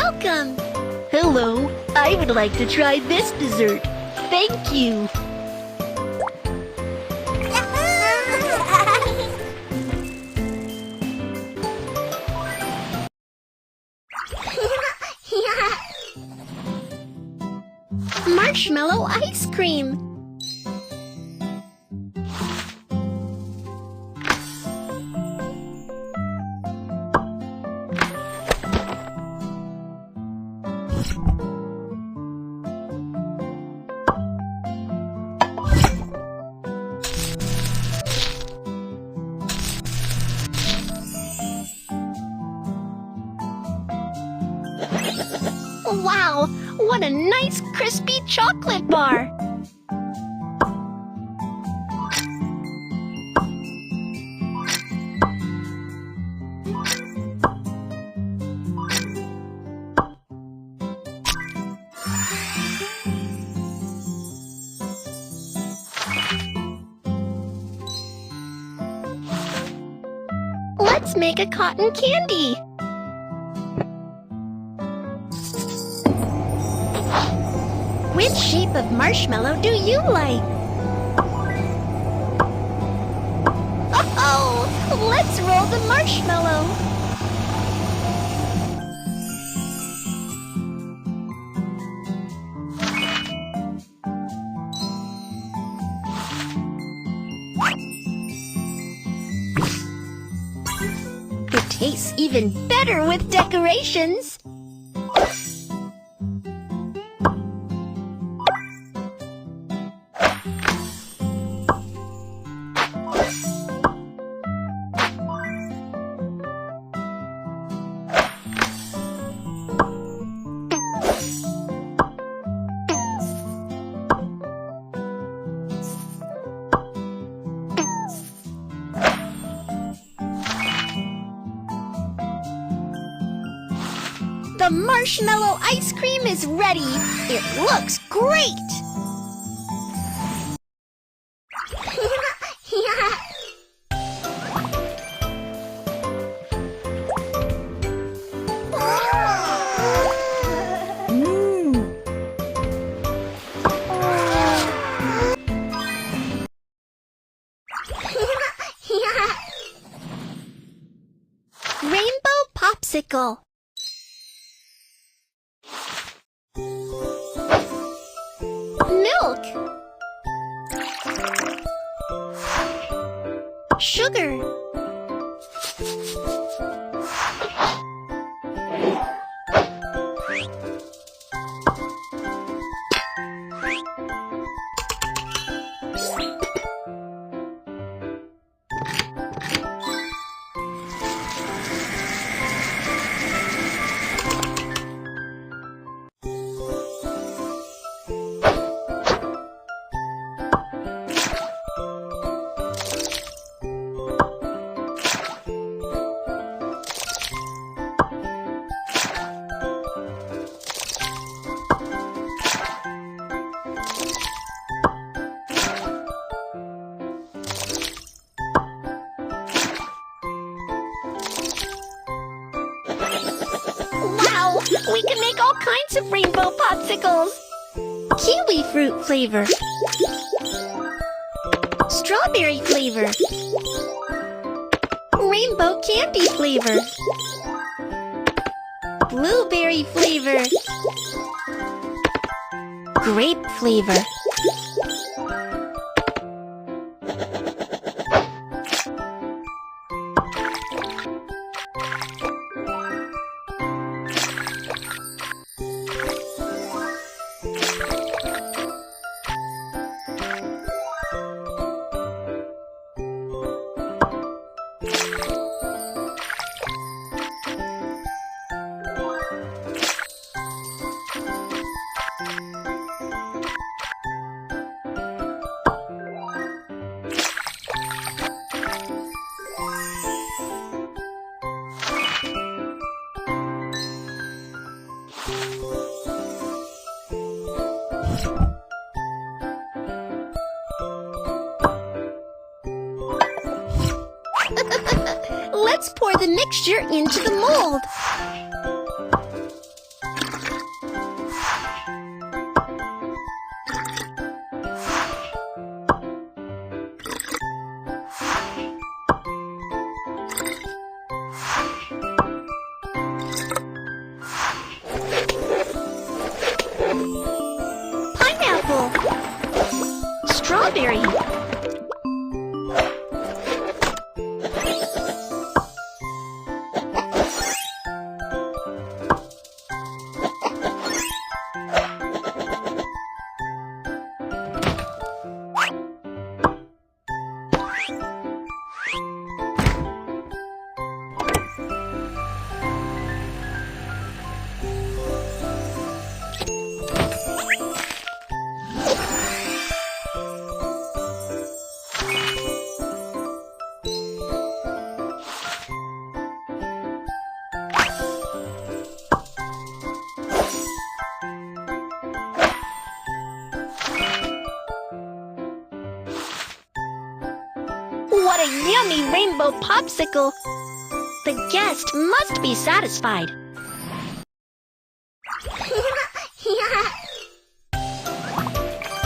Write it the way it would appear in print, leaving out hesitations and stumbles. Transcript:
welcome! Hello, I would like to try this dessert. Thank you. Marshmallow ice cream. Wow, what a nice crispy chocolate bar! Let's make a cotton candy. Which shape of marshmallow do you like? Oh, let's roll the marshmallow. It tastes even better with decorations. The marshmallow ice cream is ready. It looks great. Rainbow popsicle. Milk. Sugar. Wow, we can make all kinds of rainbow popsicles. Kiwi fruit flavor. Strawberry flavor. Rainbow candy flavor. Blueberry flavor. Grape flavor. Let's pour the mixture into the mold. strawberry. What a yummy rainbow popsicle! The guest must be satisfied.